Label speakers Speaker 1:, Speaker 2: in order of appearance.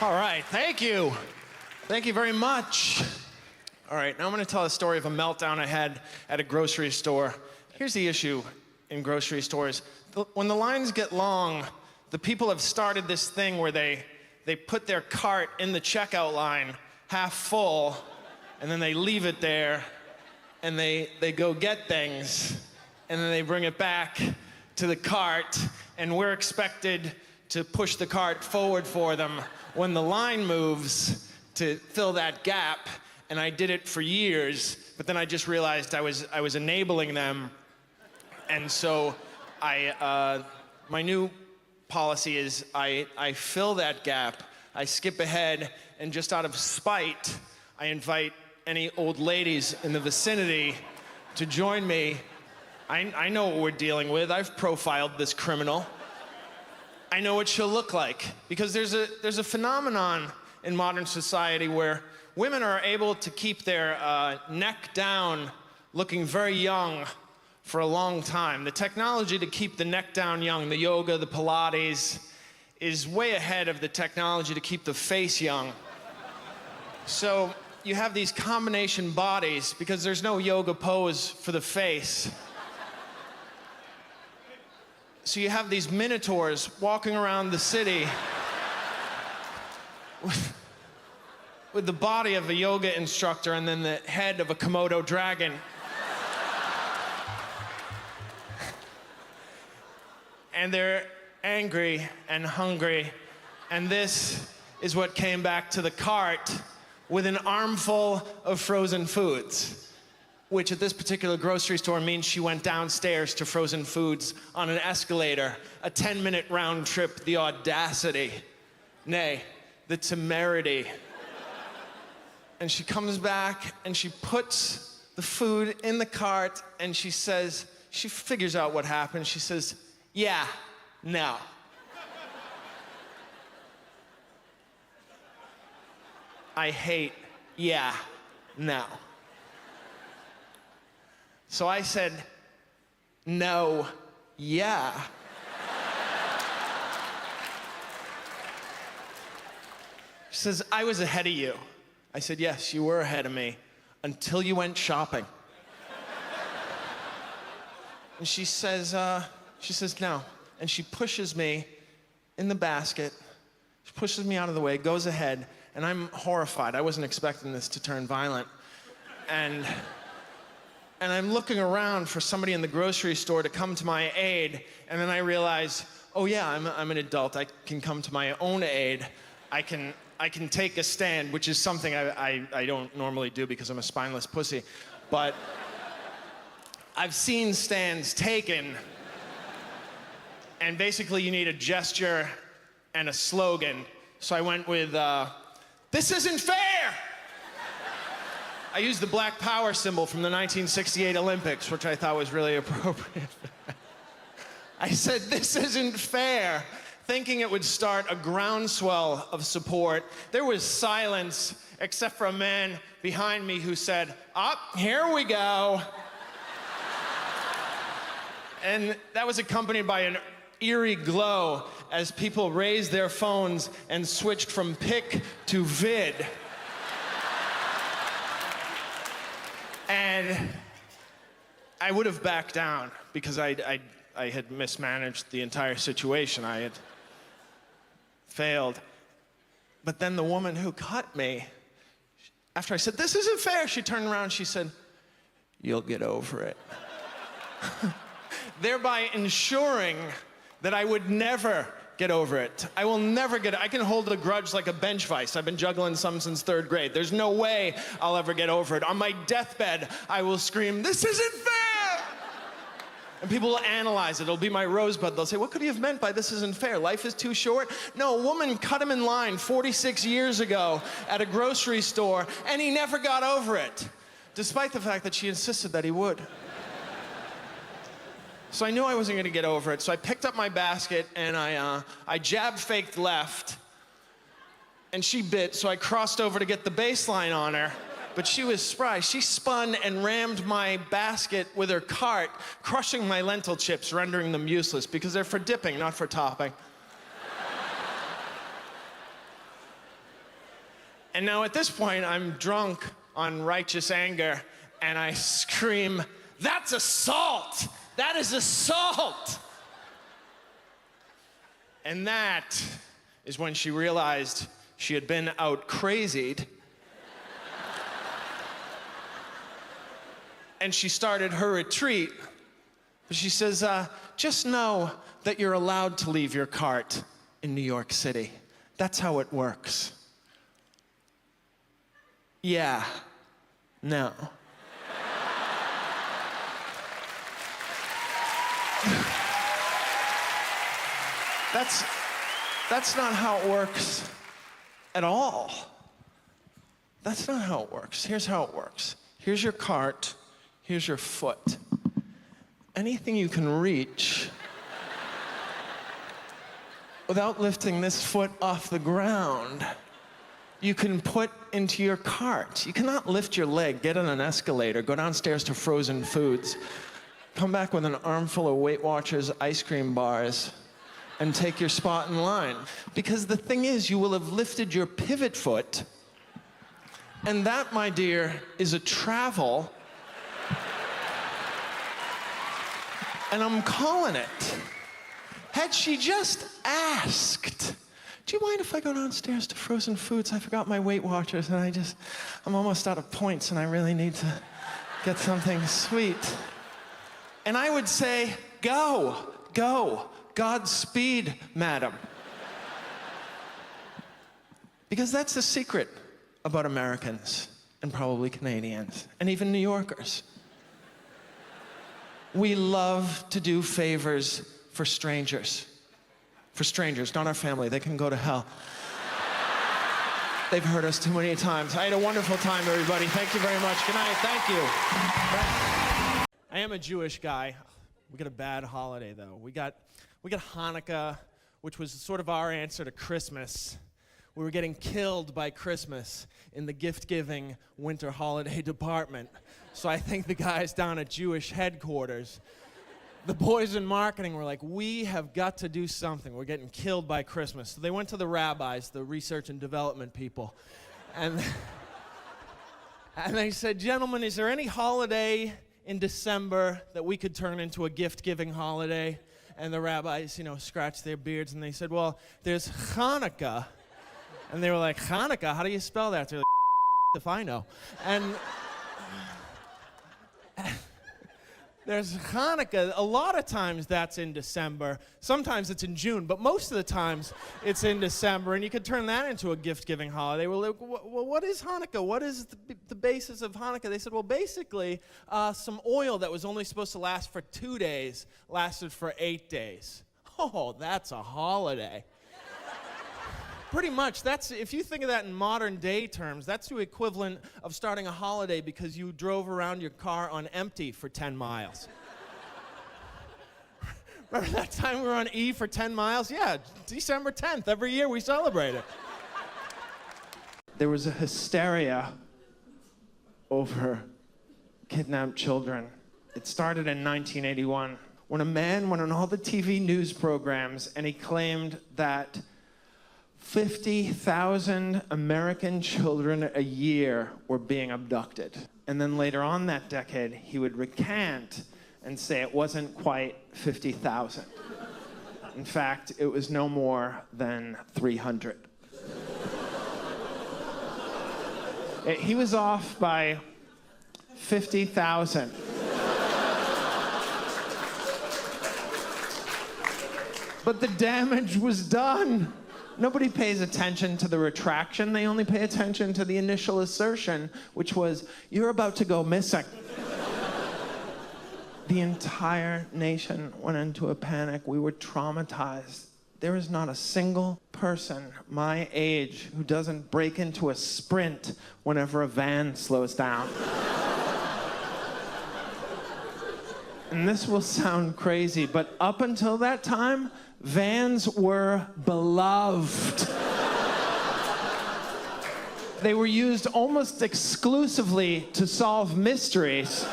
Speaker 1: All right, thank you. Thank you very much. All right, now I'm gonna tell a story of a meltdown I had at a grocery store. Here's the issue in grocery stores. When the lines get long, the people have started this thing where they put their cart in the checkout line half full, and then they leave it there, and they go get things, and then they bring it back to the cart, and we're expected to push the cart forward for them when the line moves to fill that gap. And I did it for years, but then I just realized I was enabling them. And so my new policy is I fill that gap, I skip ahead, and just out of spite, I invite any old ladies in the vicinity to join me. I know what we're dealing with. I've profiled this criminal. I know what she'll look like, because there's a phenomenon in modern society where women are able to keep their neck down looking very young for a long time. The technology to keep the neck down young, the yoga, the Pilates, is way ahead of the technology to keep the face young. So you have these combination bodies because there's no yoga pose for the face. So you have these minotaurs walking around the city with the body of a yoga instructor and then the head of a Komodo dragon. And they're angry and hungry, and this is what came back to the cart with an armful of frozen foods, which at this particular grocery store means she went downstairs to frozen foods on an escalator, a 10-minute round trip, the audacity, nay, the temerity. And she comes back and she puts the food in the cart and she says, she figures out what happened. She says, "Yeah, no." I hate "yeah, no." So I said, "No, yeah." She says, "I was ahead of you." I said, "Yes, you were ahead of me until you went shopping." And she says, "No." And she pushes me in the basket. She pushes me out of the way, goes ahead, and I'm horrified. I wasn't expecting this to turn violent. And I'm looking around for somebody in the grocery store to come to my aid, and then I realize, oh yeah, I'm an adult. I can come to my own aid. I can take a stand, which is something I don't normally do because I'm a spineless pussy. But I've seen stands taken, and basically you need a gesture and a slogan. So I went with, "This isn't fair!" I used the Black Power symbol from the 1968 Olympics, which I thought was really appropriate. I said, "This isn't fair," thinking it would start a groundswell of support. There was silence, except for a man behind me who said, "Here we go." And that was accompanied by an eerie glow as people raised their phones and switched from pic to vid. And I would have backed down because I had mismanaged the entire situation. I had failed. But then the woman who cut me, after I said, "This isn't fair," she turned around and she said, "You'll get over it." Thereby ensuring that I would never get over it. I will never get it. I can hold a grudge like a bench vice. I've been juggling some since 3rd grade. There's no way I'll ever get over it. On my deathbed, I will scream, "This isn't fair!" And people will analyze it. It'll be my rosebud. They'll say, "What could he have meant by 'this isn't fair'? Life is too short?" No, a woman cut him in line 46 years ago at a grocery store, and he never got over it, despite the fact that she insisted that he would. So I knew I wasn't gonna get over it, so I picked up my basket and I jab-faked left, and she bit, so I crossed over to get the baseline on her, but she was spry. She spun and rammed my basket with her cart, crushing my lentil chips, rendering them useless, because they're for dipping, not for topping. And now at this point, I'm drunk on righteous anger, and I scream, "That's assault! That is assault!" And that is when she realized she had been out crazied. And she started her retreat. But she says, just know that you're allowed to leave your cart in New York City. That's how it works. Yeah. No. That's not how it works at all. That's not how it works. Here's how it works. Here's your cart. Here's your foot. Anything you can reach without lifting this foot off the ground, you can put into your cart. You cannot lift your leg, get on an escalator, go downstairs to frozen foods, come back with an armful of Weight Watchers ice cream bars, and take your spot in line. Because the thing is, you will have lifted your pivot foot, and that, my dear, is a travel. And I'm calling it. Had she just asked, do you mind if I go downstairs to frozen foods? I forgot my Weight Watchers, and I'm almost out of points, and I really need to get something sweet. And I would say, go, Godspeed, madam. Because that's the secret about Americans, and probably Canadians, and even New Yorkers. We love to do favors for strangers. For strangers, not our family. They can go to hell. They've hurt us too many times. I had a wonderful time, everybody. Thank you very much. Good night. Thank you. I am a Jewish guy. We got a bad holiday, though. We got Hanukkah, which was sort of our answer to Christmas. We were getting killed by Christmas in the gift-giving winter holiday department. So I think the guys down at Jewish headquarters, the boys in marketing were like, we have got to do something. We're getting killed by Christmas. So they went to the rabbis, the research and development people, and they said, gentlemen, is there any holiday in December that we could turn into a gift-giving holiday? And the rabbis, scratched their beards, and they said, well, there's Hanukkah. And they were like, Hanukkah? How do you spell that? They're like, if I know. And there's Hanukkah. A lot of times that's in December. Sometimes it's in June, but most of the times it's in December, and you could turn that into a gift-giving holiday. Well, what is Hanukkah? What is the basis of Hanukkah? They said, well, basically, some oil that was only supposed to last for 2 days lasted for 8 days. Oh, that's a holiday. Pretty much, if you think of that in modern day terms, that's the equivalent of starting a holiday because you drove around your car on empty for 10 miles. Remember that time we were on E for 10 miles? Yeah, December 10th, every year we celebrate it. There was a hysteria over kidnapped children. It started in 1981 when a man went on all the TV news programs and he claimed that 50,000 American children a year were being abducted. And then later on that decade, he would recant and say it wasn't quite 50,000. In fact, it was no more than 300. He was off by 50,000. But the damage was done. Nobody pays attention to the retraction. They only pay attention to the initial assertion, which was, you're about to go missing. The entire nation went into a panic. We were traumatized. There is not a single person my age who doesn't break into a sprint whenever a van slows down. And this will sound crazy, but up until that time, vans were beloved. They were used almost exclusively to solve mysteries.